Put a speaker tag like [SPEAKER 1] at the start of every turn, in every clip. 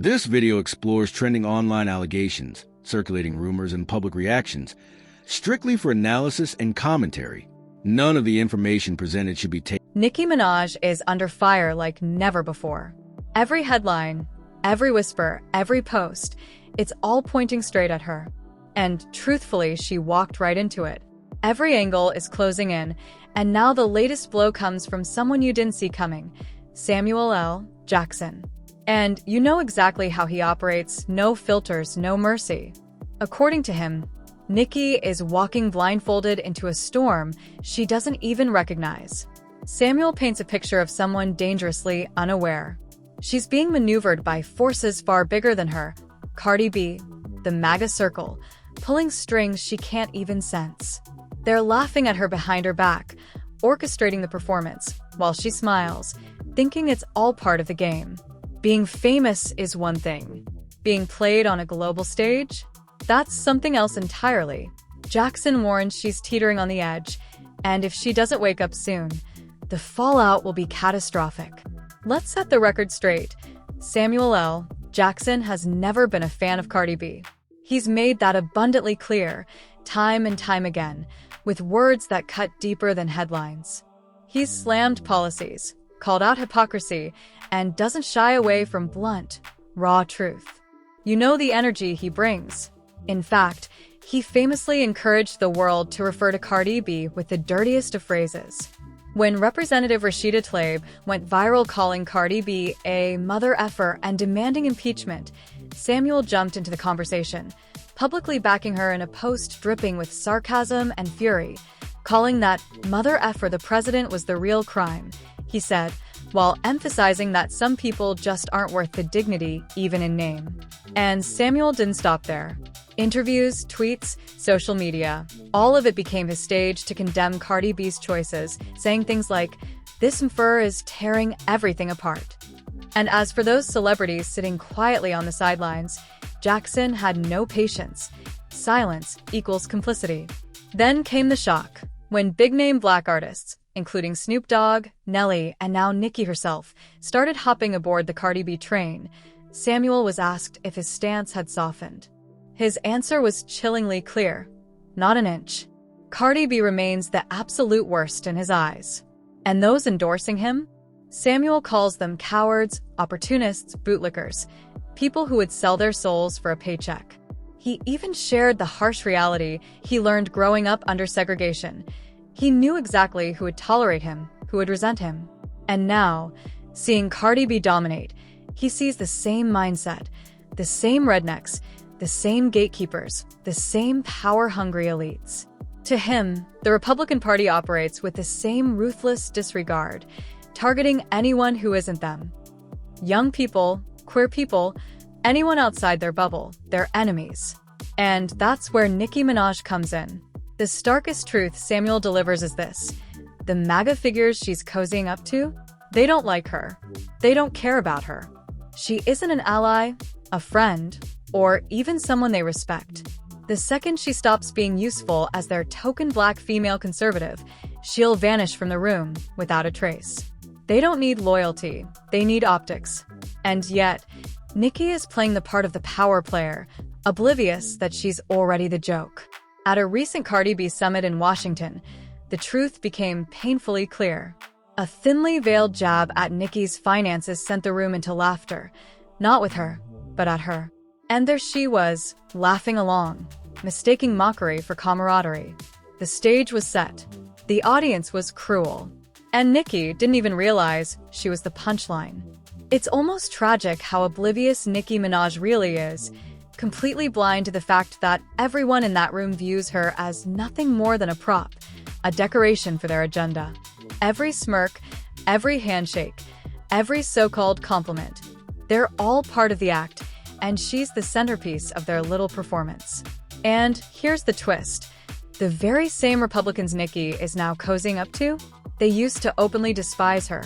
[SPEAKER 1] This video explores trending online allegations, circulating rumors, and public reactions, strictly for analysis and commentary. None of the information presented should be taken.
[SPEAKER 2] Nicki Minaj is under fire like never before. Every headline, every whisper, every post, it's all pointing straight at her. And truthfully, she walked right into it. Every angle is closing in, and now the latest blow comes from someone you didn't see coming, Samuel L. Jackson. And you know exactly how he operates, no filters, no mercy. According to him, Nicki is walking blindfolded into a storm she doesn't even recognize. Samuel paints a picture of someone dangerously unaware. She's being maneuvered by forces far bigger than her, Cardi B, the MAGA circle, pulling strings she can't even sense. They're laughing at her behind her back, orchestrating the performance, while she smiles, thinking it's all part of the game. Being famous is one thing. Being played on a global stage? That's something else entirely. Jackson warns she's teetering on the edge, and if she doesn't wake up soon, the fallout will be catastrophic. Let's set the record straight. Samuel L. Jackson has never been a fan of Cardi B. He's made that abundantly clear, time and time again, with words that cut deeper than headlines. He's slammed policies, called out hypocrisy, and doesn't shy away from blunt, raw truth. You know the energy he brings. In fact, he famously encouraged the world to refer to Cardi B with the dirtiest of phrases. When Representative Rashida Tlaib went viral calling Cardi B a mother effer and demanding impeachment, Samuel jumped into the conversation, publicly backing her in a post dripping with sarcasm and fury, calling that mother effer the president was the real crime, he said, while emphasizing that some people just aren't worth the dignity, even in name. And Samuel didn't stop there. Interviews, tweets, social media, all of it became his stage to condemn Cardi B's choices, saying things like, "This mfur is tearing everything apart." And as for those celebrities sitting quietly on the sidelines, Jackson had no patience. Silence equals complicity. Then came the shock, when big-name black artists, including Snoop Dogg, Nelly, and now Nicki herself, started hopping aboard the Cardi B train. Samuel was asked if his stance had softened. His answer was chillingly clear. Not an inch. Cardi B remains the absolute worst in his eyes. And those endorsing him? Samuel calls them cowards, opportunists, bootlickers, people who would sell their souls for a paycheck. He even shared the harsh reality he learned growing up under segregation. He knew exactly who would tolerate him, who would resent him. And now, seeing Cardi B dominate, he sees the same mindset, the same rednecks, the same gatekeepers, the same power-hungry elites. To him, the Republican Party operates with the same ruthless disregard, targeting anyone who isn't them. Young people, queer people, anyone outside their bubble, their enemies. And that's where Nicki Minaj comes in. The starkest truth Samuel delivers is this: the MAGA figures she's cozying up to, they don't like her. They don't care about her. She isn't an ally, a friend, or even someone they respect. The second she stops being useful as their token black female conservative, she'll vanish from the room without a trace. They don't need loyalty, they need optics. And yet, Nicki is playing the part of the power player, oblivious that she's already the joke. At a recent Cardi B summit in Washington, the truth became painfully clear. A thinly veiled jab at Nicki's finances sent the room into laughter, not with her, but at her. And there she was, laughing along, mistaking mockery for camaraderie. The stage was set. The audience was cruel. And Nicki didn't even realize she was the punchline. It's almost tragic how oblivious Nicki Minaj really is, completely blind to the fact that everyone in that room views her as nothing more than a prop, a decoration for their agenda. Every smirk, every handshake, every so-called compliment, they're all part of the act, and she's the centerpiece of their little performance. And here's the twist. The very same Republicans Nicki is now cozying up to, they used to openly despise her.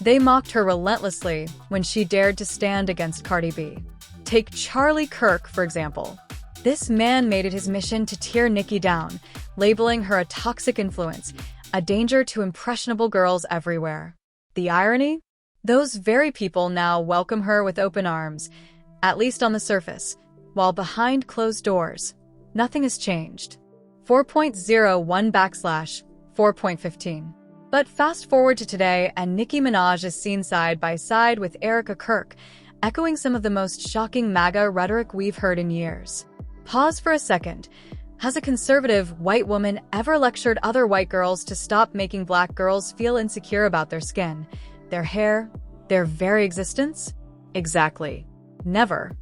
[SPEAKER 2] They mocked her relentlessly when she dared to stand against Cardi B. Take Charlie Kirk, for example. This man made it his mission to tear Nicki down, labeling her a toxic influence, a danger to impressionable girls everywhere. The irony? Those very people now welcome her with open arms, at least on the surface, while behind closed doors, nothing has changed. 4.01/4.15. But fast forward to today, and Nicki Minaj is seen side by side with Erica Kirk, echoing some of the most shocking MAGA rhetoric we've heard in years. Pause for a second. Has a conservative white woman ever lectured other white girls to stop making black girls feel insecure about their skin, their hair, their very existence? Exactly. Never.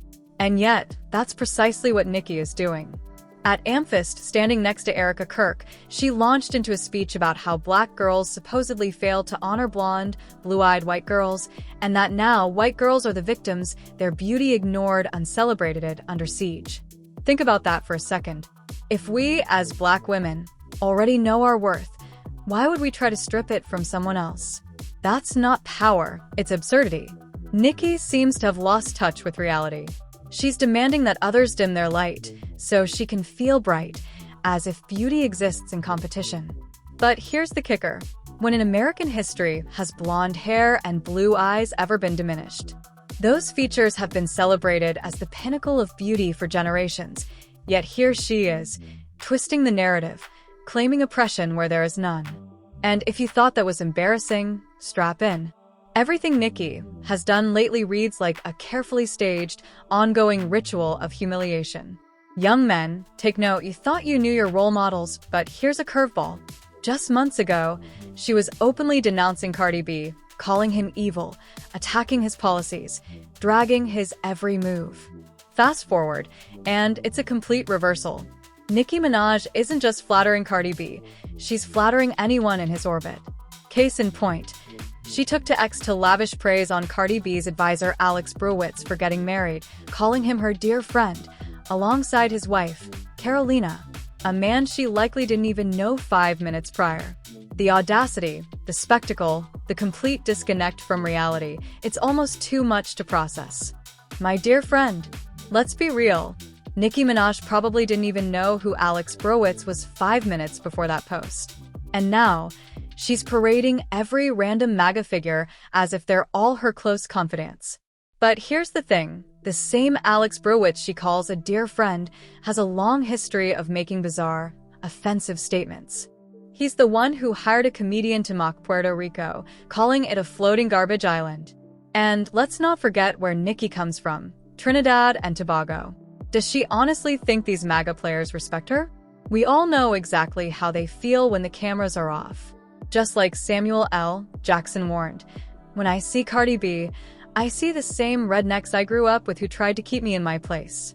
[SPEAKER 2] And yet, that's precisely what Nicki is doing. At Amfest, standing next to Erica Kirk, she launched into a speech about how black girls supposedly failed to honor blonde, blue-eyed white girls, and that now white girls are the victims, their beauty ignored, uncelebrated, under siege. Think about that for a second. If we, as black women, already know our worth, why would we try to strip it from someone else? That's not power, it's absurdity. Nicki seems to have lost touch with reality. She's demanding that others dim their light, so she can feel bright, as if beauty exists in competition. But here's the kicker. When in American history has blonde hair and blue eyes ever been diminished? Those features have been celebrated as the pinnacle of beauty for generations, yet here she is, twisting the narrative, claiming oppression where there is none. And if you thought that was embarrassing, strap in. Everything Nicki has done lately reads like a carefully staged, ongoing ritual of humiliation. Young men, take note, you thought you knew your role models, but here's a curveball. Just months ago, she was openly denouncing Cardi B, calling him evil, attacking his policies, dragging his every move. Fast forward, and it's a complete reversal. Nicki Minaj isn't just flattering Cardi B, she's flattering anyone in his orbit. Case in point, she took to X to lavish praise on Cardi B's advisor Alex Browitz for getting married, calling him her dear friend, alongside his wife, Carolina, a man she likely didn't even know 5 minutes prior. The audacity, the spectacle, the complete disconnect from reality, it's almost too much to process. My dear friend, let's be real. Nicki Minaj probably didn't even know who Alex Browitz was 5 minutes before that post. And now, she's parading every random MAGA figure as if they're all her close confidants. But here's the thing, the same Alex Browitz she calls a dear friend has a long history of making bizarre, offensive statements. He's the one who hired a comedian to mock Puerto Rico, calling it a floating garbage island. And let's not forget where Nicki comes from, Trinidad and Tobago. Does she honestly think these MAGA players respect her? We all know exactly how they feel when the cameras are off. Just like Samuel L. Jackson warned, when I see Cardi B, I see the same rednecks I grew up with who tried to keep me in my place.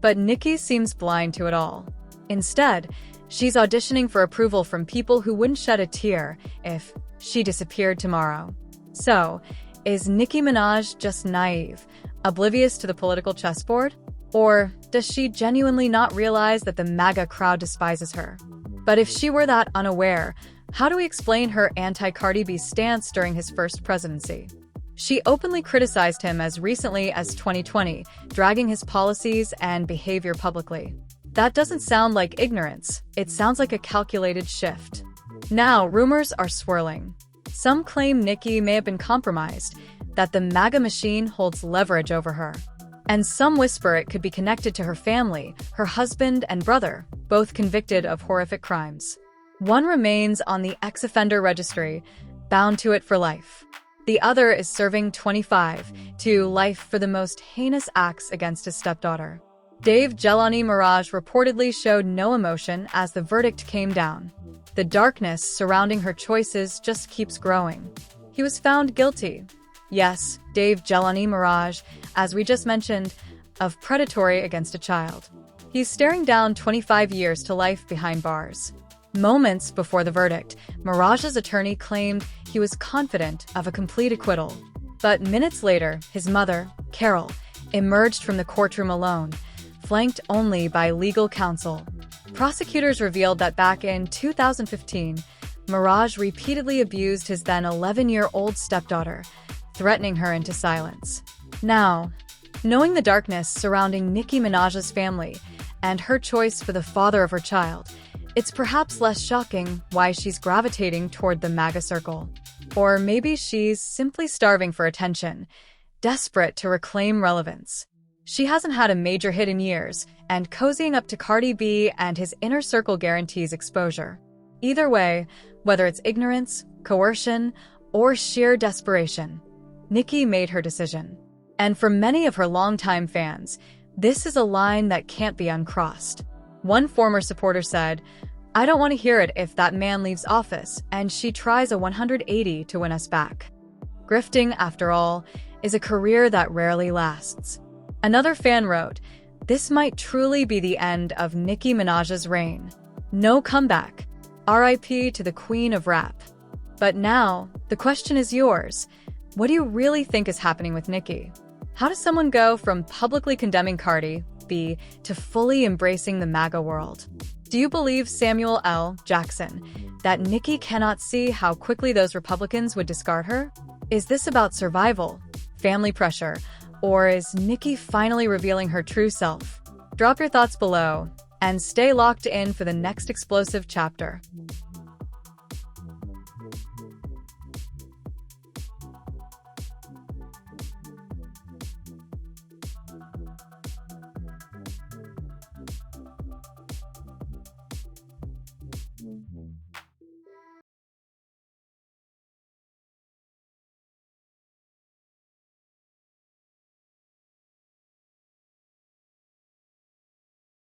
[SPEAKER 2] But Nicki seems blind to it all. Instead, she's auditioning for approval from people who wouldn't shed a tear if she disappeared tomorrow. So, is Nicki Minaj just naive, oblivious to the political chessboard? Or does she genuinely not realize that the MAGA crowd despises her? But if she were that unaware, how do we explain her anti-Cardi B stance during his first presidency? She openly criticized him as recently as 2020, dragging his policies and behavior publicly. That doesn't sound like ignorance, it sounds like a calculated shift. Now, rumors are swirling. Some claim Nicki may have been compromised, that the MAGA machine holds leverage over her. And some whisper it could be connected to her family, her husband and brother, both convicted of horrific crimes. One remains on the ex-offender registry, bound to it for life. The other is serving 25 to life for the most heinous acts against his stepdaughter. Dave Jelani Mirage reportedly showed no emotion as the verdict came down. The darkness surrounding her choices just keeps growing. He was found guilty. Yes, Dave Jelani Mirage, as we just mentioned, of predatory against a child. He's staring down 25 years to life behind bars. Moments before the verdict, Mirage's attorney claimed he was confident of a complete acquittal. But minutes later, his mother, Carol, emerged from the courtroom alone, flanked only by legal counsel. Prosecutors revealed that back in 2015, Mirage repeatedly abused his then 11-year-old stepdaughter, threatening her into silence. Now, knowing the darkness surrounding Nicki Minaj's family and her choice for the father of her child, it's perhaps less shocking why she's gravitating toward the MAGA circle. Or maybe she's simply starving for attention, desperate to reclaim relevance. She hasn't had a major hit in years, and cozying up to Cardi B and his inner circle guarantees exposure. Either way, whether it's ignorance, coercion, or sheer desperation, Nicki made her decision. And for many of her longtime fans, this is a line that can't be uncrossed. One former supporter said, "I don't want to hear it if that man leaves office and she tries a 180 to win us back." Grifting, after all, is a career that rarely lasts. Another fan wrote, "This might truly be the end of Nicki Minaj's reign. No comeback. RIP to the queen of rap." But now, the question is yours. What do you really think is happening with Nicki? How does someone go from publicly condemning Cardi B to fully embracing the MAGA world? Do you believe Samuel L. Jackson that Nicki cannot see how quickly those Republicans would discard her? Is this about survival, family pressure, or is Nicki finally revealing her true self? Drop your thoughts below and stay locked in for the next explosive chapter.